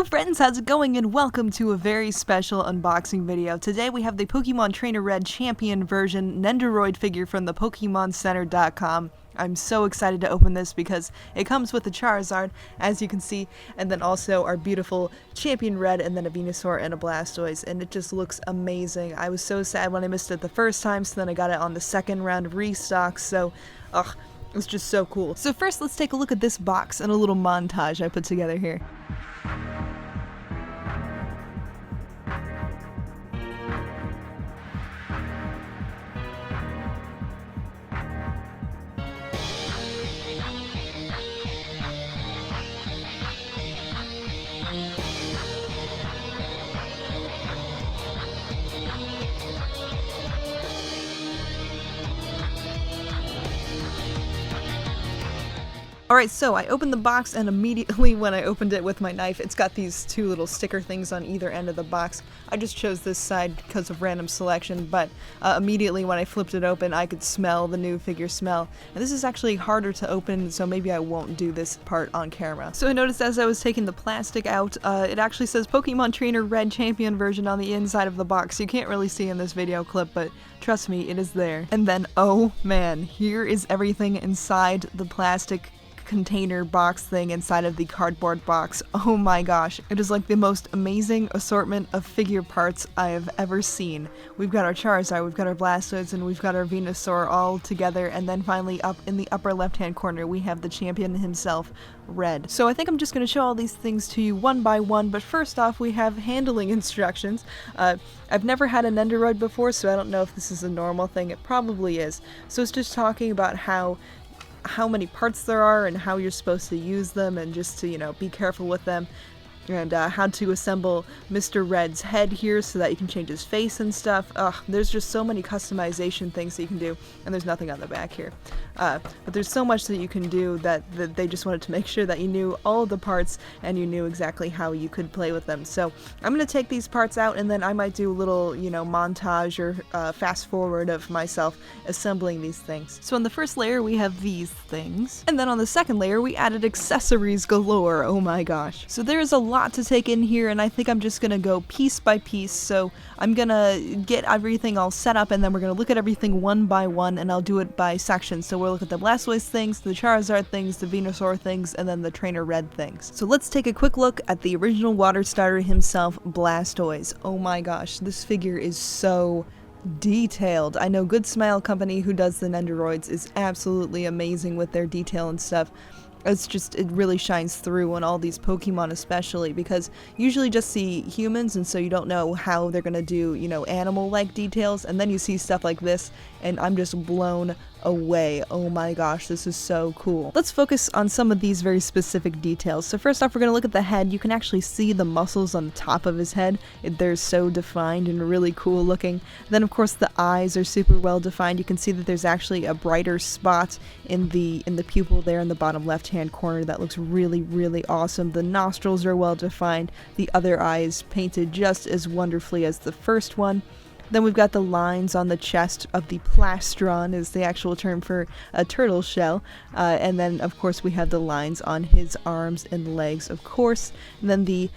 Hello friends, how's it going, and welcome to a very special unboxing video. Today we have the Pokemon Trainer Red Champion version Nendoroid figure from the PokemonCenter.com. I'm so excited to open this because it comes with a Charizard, as you can see, and then also our beautiful Champion Red, and then a Venusaur and a Blastoise, and it just looks amazing. I was so sad when I missed it the first time, so then I got it on the second round of restocks, so it's just so cool. So first, let's take a look at this box and a little montage I put together here. Alright, so I opened the box, and immediately when I opened it with my knife, it's got these two little sticker things on either end of the box. I just chose this side because of random selection, but immediately when I flipped it open, I could smell the new figure smell. And this is actually harder to open, so maybe I won't do this part on camera. So I noticed as I was taking the plastic out, it actually says Pokemon Trainer Red Champion version on the inside of the box. You can't really see in this video clip, but trust me, it is there. And then, oh man, here is everything inside the plastic container box thing inside of the cardboard box. Oh my gosh, it is like the most amazing assortment of figure parts I have ever seen. We've got our Charizard, we've got our Blastoise, and we've got our Venusaur all together, and then finally up in the upper left hand corner we have the champion himself, Red. So I think I'm just going to show all these things to you one by one, but first off we have handling instructions. I've never had a Nendoroid before, so I don't know if this is a normal thing. It probably is. So it's just talking about how many parts there are and how you're supposed to use them, and just to, you know, be careful with them, and how to assemble Mr. Red's head here so that you can change his face and stuff. There's just so many customization things that you can do, and there's nothing on the back here. But there's so much that you can do that they just wanted to make sure that you knew all of the parts and you knew exactly how you could play with them. So I'm going to take these parts out, and then I might do a little, you know, montage or fast forward of myself assembling these things. So on the first layer we have these things, and then on the second layer we added accessories galore. Oh my gosh. So there is a lot to take in here, and I think I'm just gonna go piece by piece. So I'm gonna get everything all set up, and then we're gonna look at everything one by one, and I'll do it by section. So we'll look at the Blastoise things, the Charizard things, the Venusaur things, and then the Trainer Red things. So let's take a quick look at the original water starter himself, Blastoise. Oh my gosh, this figure is so detailed. I know Good Smile Company, who does the Nendoroids, is absolutely amazing with their detail and stuff. It's just, it really shines through on all these Pokemon, especially because you usually just see humans, and so you don't know how they're gonna do, you know, animal-like details, and then you see stuff like this, and I'm just blown away. Oh my gosh, this is so cool. Let's focus on some of these very specific details. So first off, we're gonna look at the head. You can actually see the muscles on the top of his head. They're so defined and really cool looking. Then of course the eyes are super well defined. You can see that there's actually a brighter spot in the pupil there in the bottom left hand corner that looks really, really awesome. The nostrils are well defined. The other eye is painted just as wonderfully as the first one. Then we've got the lines on the chest of the plastron, is the actual term for a turtle shell. And then, of course, we have the lines on his arms and legs, of course. And then the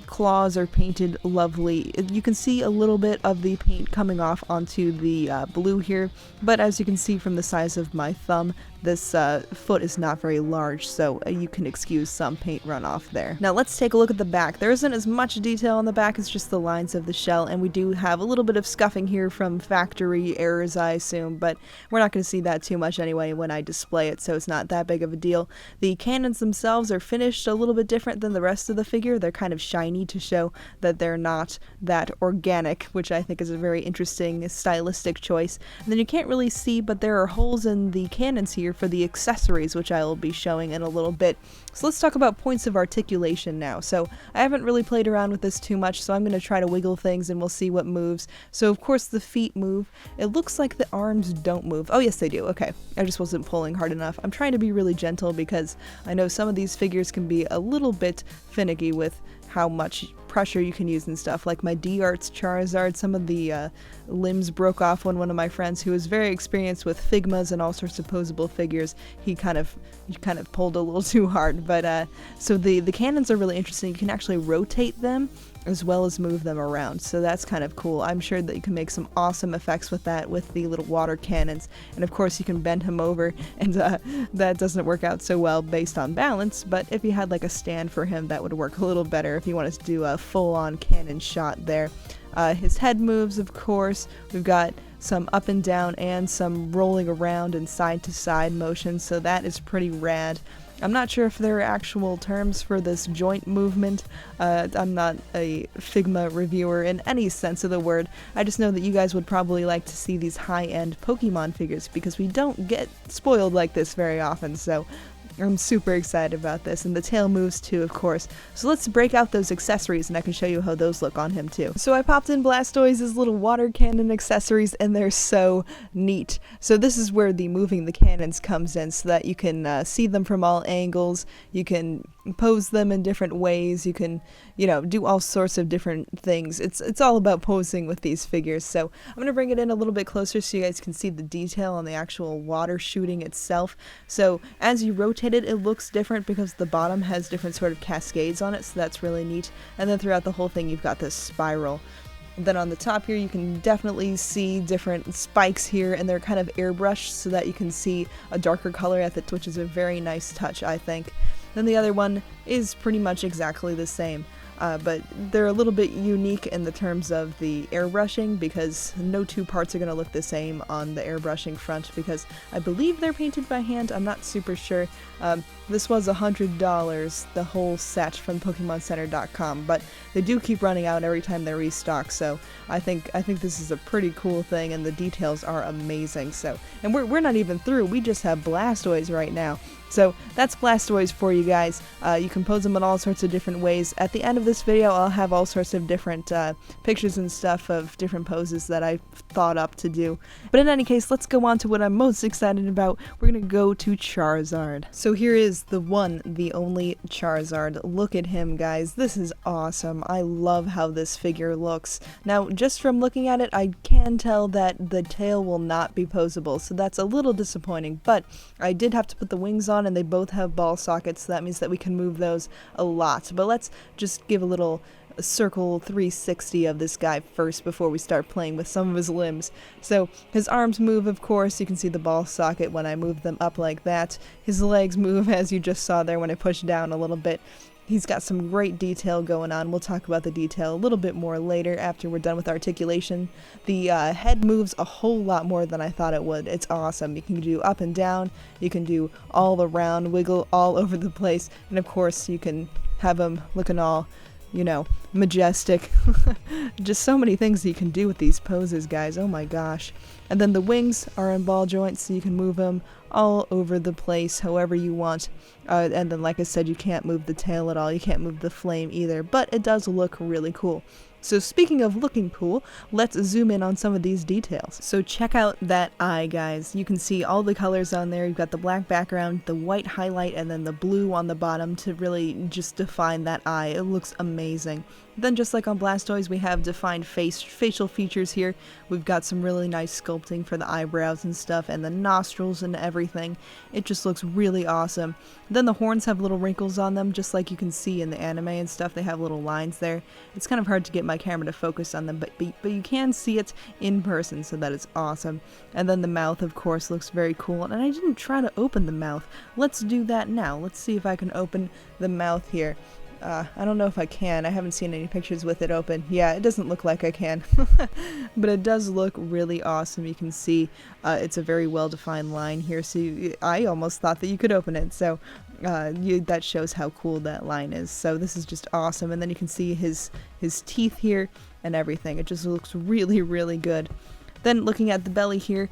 claws are painted lovely. You can see a little bit of the paint coming off onto the blue here, but as you can see from the size of my thumb, this foot is not very large, so you can excuse some paint runoff there. Now let's take a look at the back. There isn't as much detail on the back as just the lines of the shell, and we do have a little bit of scuffing here from factory errors, I assume, but we're not going to see that too much anyway when I display it, so it's not that big of a deal. The cannons themselves are finished a little bit different than the rest of the figure. They're kind of shiny to show that they're not that organic, which I think is a very interesting stylistic choice. And then you can't really see, but there are holes in the cannons here for the accessories, which I will be showing in a little bit. So let's talk about points of articulation now. So I haven't really played around with this too much, so I'm going to try to wiggle things and we'll see what moves. So of course the feet move. It looks like the arms don't move. Oh yes they do, okay. I just wasn't pulling hard enough. I'm trying to be really gentle because I know some of these figures can be a little bit finicky with how much pressure you can use and stuff. Like my D-Arts Charizard, some of the limbs broke off when one of my friends who was very experienced with Figmas and all sorts of posable figures, he kind of pulled a little too hard. But so the cannons are really interesting. You can actually rotate them as well as move them around, so that's kind of cool. I'm sure that you can make some awesome effects with that, with the little water cannons, and of course you can bend him over, and that doesn't work out so well based on balance, but if you had like a stand for him, that would work a little better if you wanted to do a full-on cannon shot there. His head moves, of course. We've got some up and down and some rolling around and side to side motion, so that is pretty rad. I'm not sure if there are actual terms for this joint movement. I'm not a Figma reviewer in any sense of the word. I just know that you guys would probably like to see these high-end Pokemon figures because we don't get spoiled like this very often, so I'm super excited about this, and the tail moves too, of course. So let's break out those accessories and I can show you how those look on him too. So I popped in Blastoise's little water cannon accessories and they're so neat. So this is where the moving the cannons comes in, so that you can see them from all angles, you can pose them in different ways, you can, you know, do all sorts of different things. It's all about posing with these figures. So I'm going to bring it in a little bit closer so you guys can see the detail on the actual water shooting itself. So as you rotate it looks different because the bottom has different sort of cascades on it, so that's really neat. And then throughout the whole thing you've got this spiral. And then on the top here you can definitely see different spikes here, and they're kind of airbrushed so that you can see a darker color at it, which is a very nice touch, I think. Then the other one is pretty much exactly the same. But they're a little bit unique in the terms of the airbrushing, because no two parts are going to look the same on the airbrushing front, because I believe they're painted by hand. I'm not super sure. This was $100, the whole set from PokemonCenter.com, but they do keep running out every time they restock, so I think this is a pretty cool thing, and the details are amazing. So, and we're not even through. We just have Blastoise right now. So that's Blastoise for you guys. You can pose them in all sorts of different ways. At the end of this video, I'll have all sorts of different pictures and stuff of different poses that I've thought up to do. But in any case, let's go on to what I'm most excited about. We're gonna go to Charizard. So here is the one, the only Charizard. Look at him, guys. This is awesome. I love how this figure looks. Now, just from looking at it, I can tell that the tail will not be posable, so that's a little disappointing, but I did have to put the wings on, and they both have ball sockets, so that means that we can move those a lot. But let's just give a little circle 360 of this guy first before we start playing with some of his limbs. So his arms move, of course. You can see the ball socket when I move them up like that. His legs move, as you just saw there when I pushed down a little bit. He's got some great detail going on. We'll talk about the detail a little bit more later after we're done with articulation. The head moves a whole lot more than I thought it would. It's awesome. You can do up and down, you can do all around, wiggle all over the place, and of course you can have him looking all, you know, majestic. Just so many things you can do with these poses, guys. Oh my gosh. And then the wings are in ball joints, so you can move them all over the place however you want. And then, like I said, you can't move the tail at all. You can't move the flame either, but it does look really cool. So speaking of looking cool, let's zoom in on some of these details. So check out that eye, guys. You can see all the colors on there. You've got the black background, the white highlight, and then the blue on the bottom to really just define that eye. It looks amazing. Then just like on Blastoise, we have defined facial features here. We've got some really nice sculpting for the eyebrows and stuff, and the nostrils and everything. It just looks really awesome. Then the horns have little wrinkles on them, just like you can see in the anime and stuff. They have little lines there. It's kind of hard to get my camera to focus on them, but you can see it in person, so that is awesome. And then the mouth, of course, looks very cool. And I didn't try to open the mouth. Let's do that now. Let's see if I can open the mouth here. I don't know if I can. I haven't seen any pictures with it open. Yeah, it doesn't look like I can. But it does look really awesome. You can see it's a very well-defined line here. So I almost thought that you could open it. So that shows how cool that line is. So this is just awesome. And then you can see his teeth here and everything. It just looks really, really good. Then looking at the belly here,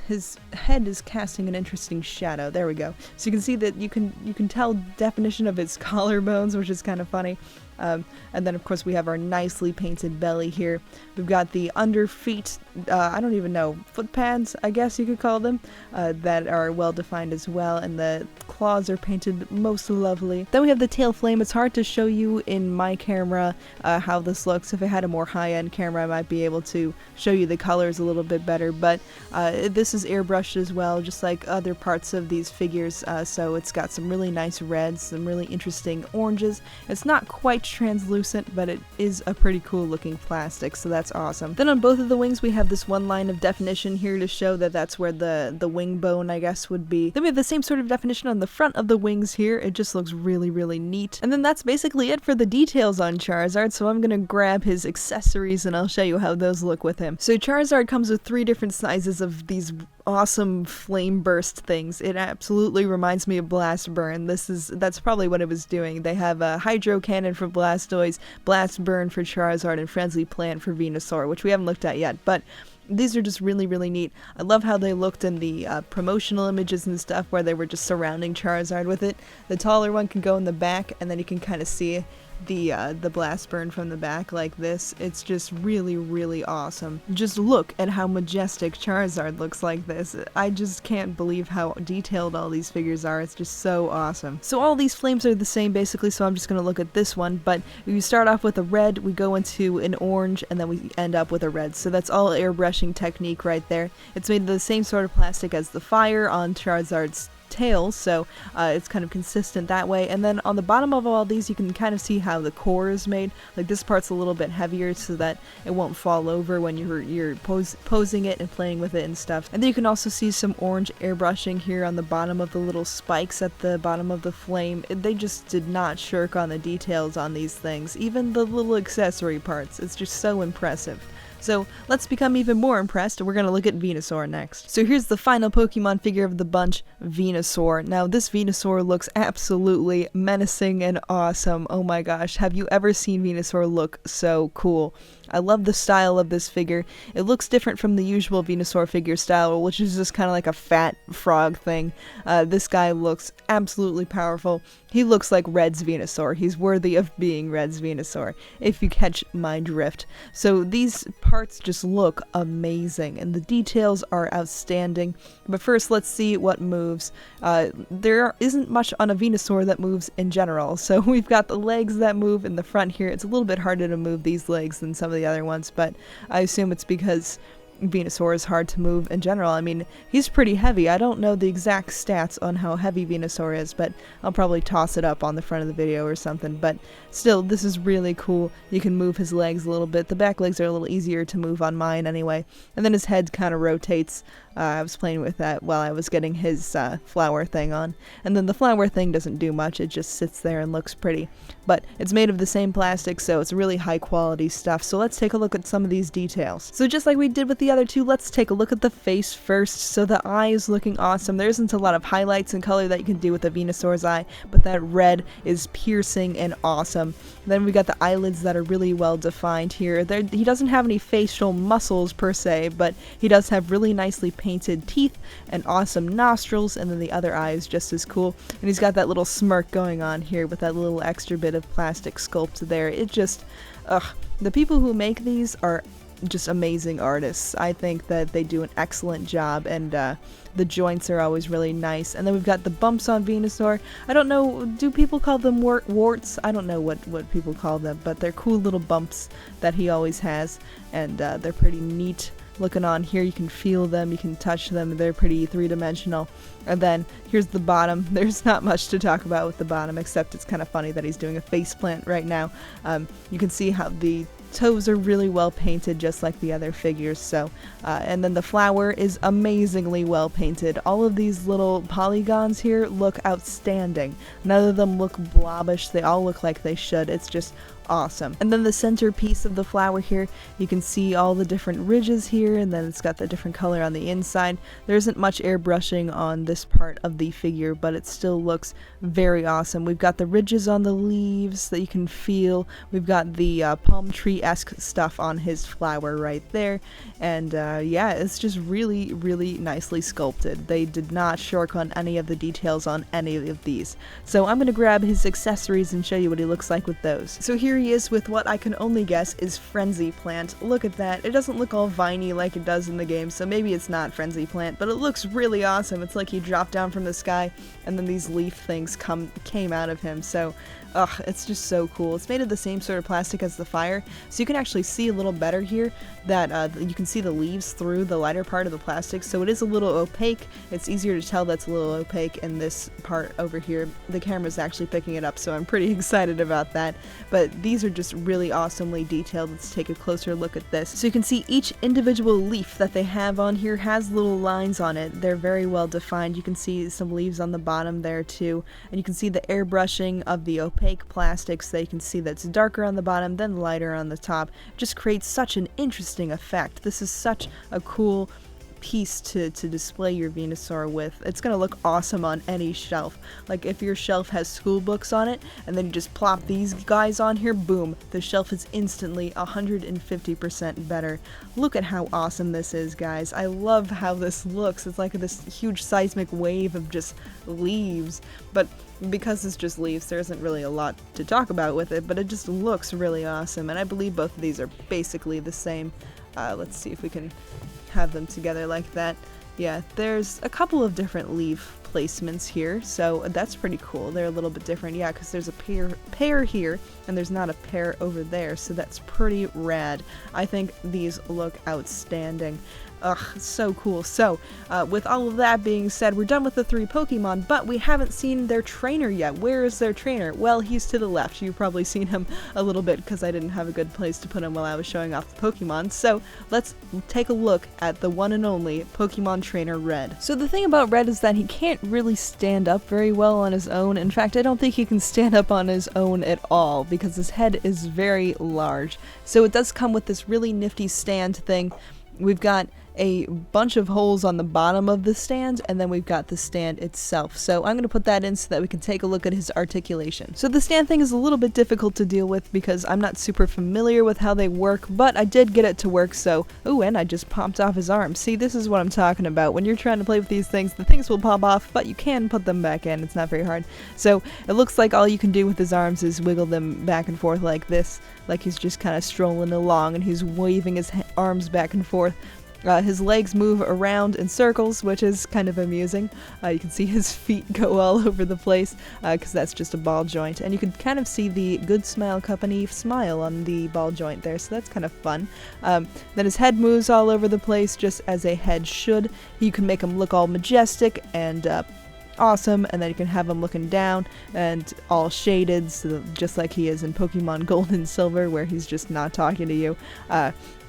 his head is casting an interesting shadow. There we go. So you can see that you can tell definition of his collarbones, which is kind of funny. And then of course we have our nicely painted belly here. We've got the under feet, I don't even know, foot pads, I guess you could call them, that are well defined as well, and the claws are painted most lovely. Then we have the tail flame. It's hard to show you in my camera how this looks. If I had a more high-end camera I might be able to show you the colors a little bit better, but this is airbrushed as well, just like other parts of these figures, so it's got some really nice reds, some really interesting oranges. It's not quite translucent, but it is a pretty cool looking plastic, so that's awesome. Then on both of the wings we have this one line of definition here to show that that's where the wing bone, I guess, would be. Then we have the same sort of definition on the front of the wings here. It just looks really, really neat. And then that's basically it for the details on Charizard, so I'm gonna grab his accessories and I'll show you how those look with him. So Charizard comes with 3 different sizes of these awesome flame burst things. It absolutely reminds me of Blast Burn. That's probably what it was doing. They have a Hydro Cannon for Blastoise, Blast Burn for Charizard, and Frenzy Plant for Venusaur, which we haven't looked at yet, but these are just really, really neat. I love how they looked in the promotional images and stuff where they were just surrounding Charizard with it. The taller one can go in the back, and then you can kind of see the blast burn from the back like this. It's just really, really awesome. Just look at how majestic Charizard looks like this. I just can't believe how detailed all these figures are. It's just so awesome. So all these flames are the same basically, so I'm just going to look at this one, but we start off with a red, we go into an orange, and then we end up with a red. So that's all airbrushing technique right there. It's made of the same sort of plastic as the fire on Charizard's tail, so it's kind of consistent that way. And then on the bottom of all these you can kind of see how the core is made. Like this part's a little bit heavier so that it won't fall over when you're posing it and playing with it and stuff. And then you can also see some orange airbrushing here on the bottom of the little spikes at the bottom of the flame. They just did not shirk on the details on these things, even the little accessory parts. It's just so impressive. So let's become even more impressed. We're going to look at Venusaur next. So here's the final Pokemon figure of the bunch, Venusaur. Now this Venusaur looks absolutely menacing and awesome. Oh my gosh, have you ever seen Venusaur look so cool? I love the style of this figure. It looks different from the usual Venusaur figure style, which is just kind of like a fat frog thing. This guy looks absolutely powerful. He looks like Red's Venusaur. He's worthy of being Red's Venusaur, if you catch my drift. So these parts just look amazing, and the details are outstanding. But first, let's see what moves. There isn't much on a Venusaur that moves in general. So we've got the legs that move in the front here. It's a little bit harder to move these legs than some of the other ones, but I assume it's because Venusaur is hard to move in general. I mean, he's pretty heavy. I don't know the exact stats on how heavy Venusaur is, but I'll probably toss it up on the front of the video or something. But still, this is really cool. You can move his legs a little bit. The back legs are a little easier to move on mine anyway. And then his head kind of rotates. I was playing with that while I was getting his flower thing on. And then the flower thing doesn't do much. It just sits there and looks pretty. But it's made of the same plastic, so it's really high quality stuff. So let's take a look at some of these details. So just like we did with the other two, let's take a look at the face first. So the eye is looking awesome. There isn't a lot of highlights and color that you can do with a Venusaur's eye, but that red is piercing and awesome. Then we got the eyelids that are really well defined here. He doesn't have any facial muscles per se, but he does have really nicely painted teeth and awesome nostrils, and then the other eye is just as cool. And he's got that little smirk going on here with that little extra bit of plastic sculpt there. It just, the people who make these are just amazing artists. I think that they do an excellent job, and the joints are always really nice. And then we've got the bumps on Venusaur. I don't know, do people call them warts? I don't know what people call them, but they're cool little bumps that he always has, and they're pretty neat looking on here. You can feel them, you can touch them, they're pretty three-dimensional. And then here's the bottom. There's not much to talk about with the bottom, except it's kind of funny that he's doing a faceplant right now. You can see how the toes are really well painted, just like the other figures. So and then the flower is amazingly well painted. All of these little polygons here look outstanding. None of them look blobbish. They all look like they should. It's just awesome. And then the centerpiece of the flower here, you can see all the different ridges here, and then it's got the different color on the inside. There isn't much airbrushing on this part of the figure, but it still looks very awesome. We've got the ridges on the leaves that you can feel. We've got the palm tree-esque stuff on his flower right there. And yeah, it's just really, really nicely sculpted. They did not shortcut any of the details on any of these. So I'm going to grab his accessories and show you what he looks like with those. So here he is with what I can only guess is Frenzy Plant. Look at that. It doesn't look all viney like it does in the game, so maybe it's not Frenzy Plant, but it looks really awesome. It's like he dropped down from the sky and then these leaf things came out of him. So it's just so cool. It's made of the same sort of plastic as the fire, so you can actually see a little better here that you can see the leaves through the lighter part of the plastic, so it is a little opaque. It's easier to tell that's a little opaque in this part over here. The camera's actually picking it up, so I'm pretty excited about that. But these are just really awesomely detailed. Let's take a closer look at this. So you can see each individual leaf that they have on here has little lines on it. They're very well defined. You can see some leaves on the bottom there too, and you can see the airbrushing of the opaque plastics. That you can see that's darker on the bottom then lighter on the top. It just creates such an interesting effect. This is such a cool piece to display your Venusaur with. It's gonna look awesome on any shelf. Like if your shelf has school books on it and then you just plop these guys on here, boom, the shelf is instantly 150% better. Look at how awesome this is, guys. I love how this looks. It's like this huge seismic wave of just leaves, but because it's just leaves, there isn't really a lot to talk about with it, but it just looks really awesome, and I believe both of these are basically the same. Let's see if we can have them together like that. Yeah, there's a couple of different leaf placements here, so that's pretty cool. They're a little bit different, yeah, because there's a pair here and there's not a pair over there, so that's pretty rad. I think these look outstanding. Ugh, so cool. So, with all of that being said, we're done with the 3 Pokemon, but we haven't seen their trainer yet. Where is their trainer? Well, he's to the left. You've probably seen him a little bit because I didn't have a good place to put him while I was showing off the Pokemon. So, let's take a look at the one and only Pokemon Trainer Red. So the thing about Red is that he can't really stand up very well on his own. In fact, I don't think he can stand up on his own at all because his head is very large. So it does come with this really nifty stand thing. We've got a bunch of holes on the bottom of the stand, and then we've got the stand itself. So I'm going to put that in so that we can take a look at his articulation. So the stand thing is a little bit difficult to deal with because I'm not super familiar with how they work, but I did get it to work. So, ooh, and I just popped off his arm. See, this is what I'm talking about. When you're trying to play with these things, the things will pop off, but you can put them back in. It's not very hard. So it looks like all you can do with his arms is wiggle them back and forth like this, like he's just kind of strolling along and he's waving his arms back and forth. His legs move around in circles, which is kind of amusing. You can see his feet go all over the place because that's just a ball joint. And you can kind of see the Good Smile Company smile on the ball joint there, so that's kind of fun. Then his head moves all over the place, just as a head should. You can make him look all majestic and awesome, and then you can have him looking down and all shaded, so just like he is in Pokemon Gold and Silver, where he's just not talking to you.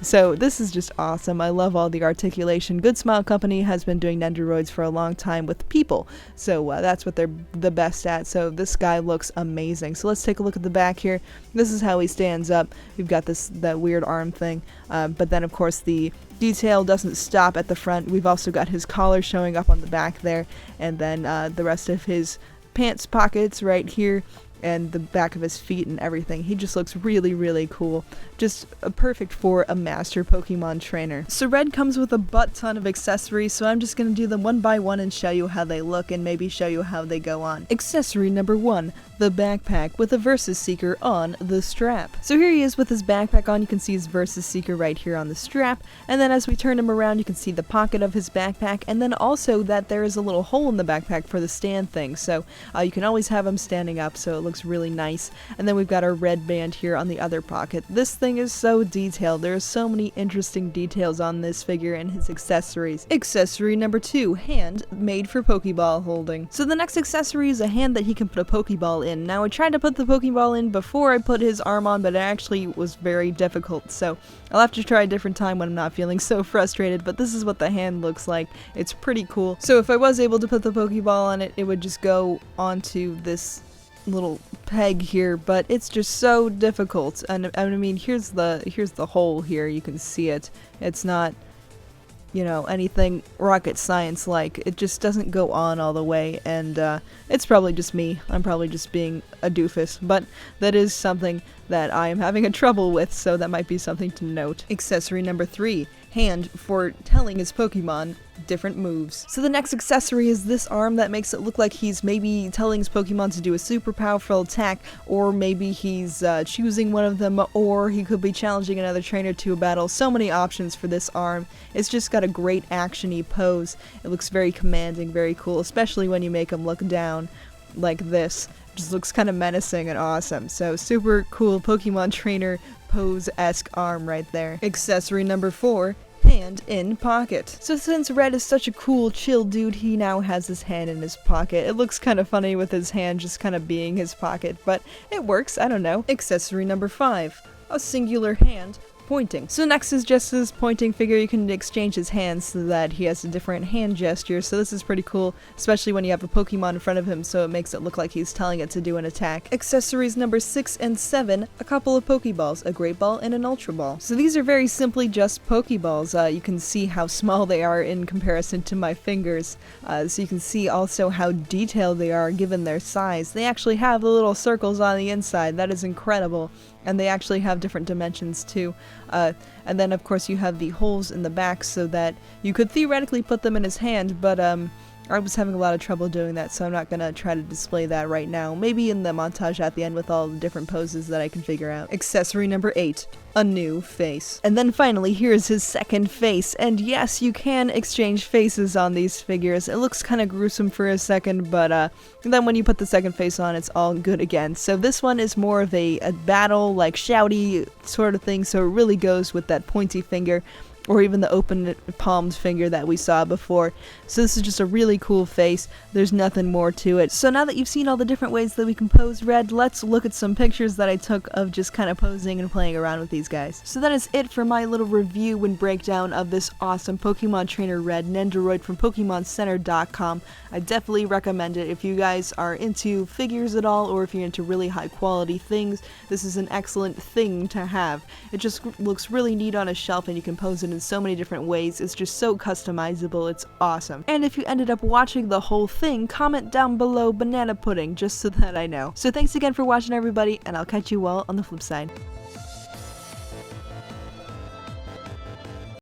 So this is just awesome. I love all the articulation. Good Smile Company has been doing Nendoroids for a long time with people, so that's what they're the best at. So this guy looks amazing. So let's take a look at the back here. This is how he stands up. We've got that weird arm thing, but then of course the detail doesn't stop at the front. We've also got his collar showing up on the back there, and then the rest of his pants pockets right here, and the back of his feet and everything. He just looks really, really cool. Just perfect for a master Pokemon trainer. So Red comes with a butt ton of accessories, so I'm just going to do them one by one and show you how they look and maybe show you how they go on. Accessory number 1, the backpack with a Versus Seeker on the strap. So here he is with his backpack on. You can see his Versus Seeker right here on the strap, and then as we turn him around you can see the pocket of his backpack, and then also that there is a little hole in the backpack for the stand thing, so you can always have him standing up, so it looks really nice. And then we've got our red band here on the other pocket. This thing is so detailed. There are so many interesting details on this figure and his accessories. Accessory number 2, hand made for Pokeball holding. So the next accessory is a hand that he can put a Pokeball in. Now I tried to put the Pokeball in before I put his arm on, but it actually was very difficult, so I'll have to try a different time when I'm not feeling so frustrated, but this is what the hand looks like. It's pretty cool. So if I was able to put the Pokeball on it, it would just go onto this little peg here, but it's just so difficult. And I mean, here's the hole here. You can see it. It's not, you know, anything rocket science like. It just doesn't go on all the way, and it's probably just me. I'm probably just being a doofus, but that is something that I am having a trouble with, so that might be something to note. Accessory number 3, hand for telling his Pokemon different moves. So the next accessory is this arm that makes it look like he's maybe telling his Pokemon to do a super powerful attack, or maybe he's choosing one of them, or he could be challenging another trainer to a battle. So many options for this arm. It's just got a great action-y pose. It looks very commanding, very cool, especially when you make him look down like this. It just looks kind of menacing and awesome. So super cool Pokemon trainer pose-esque arm right there. Accessory number 4, hand in pocket. So since Red is such a cool, chill dude, he now has his hand in his pocket. It looks kind of funny with his hand just kind of being his pocket, but it works, I don't know. Accessory number 5, a singular hand pointing. So next is just his pointing figure. You can exchange his hands so that he has a different hand gesture, so this is pretty cool, especially when you have a Pokemon in front of him, so it makes it look like he's telling it to do an attack. Accessories number 6 and 7, a couple of Pokeballs, a Great Ball and an Ultra Ball. So these are very simply just Pokeballs. You can see how small they are in comparison to my fingers, so you can see also how detailed they are given their size. They actually have the little circles on the inside. That is incredible. And they actually have different dimensions too. And then of course you have the holes in the back so that you could theoretically put them in his hand, but I was having a lot of trouble doing that, so I'm not gonna try to display that right now. Maybe in the montage at the end with all the different poses that I can figure out. Accessory number 8, a new face. And then finally, here's his second face. And yes, you can exchange faces on these figures. It looks kind of gruesome for a second, but then when you put the second face on, it's all good again. So this one is more of a battle, like shouty sort of thing, so it really goes with that pointy finger, or even the open palmed finger that we saw before. So this is just a really cool face. There's nothing more to it. So now that you've seen all the different ways that we can pose Red, let's look at some pictures that I took of just kind of posing and playing around with these guys. So that is it for my little review and breakdown of this awesome Pokemon Trainer Red Nendoroid from PokemonCenter.com. I definitely recommend it if you guys are into figures at all, or if you're into really high quality things. This is an excellent thing to have. It just looks really neat on a shelf, and you can pose it in so many different ways. It's just so customizable. It's awesome. And if you ended up watching the whole thing, comment down below banana pudding just so that I know. So thanks again for watching, everybody, and I'll catch you all on the flip side.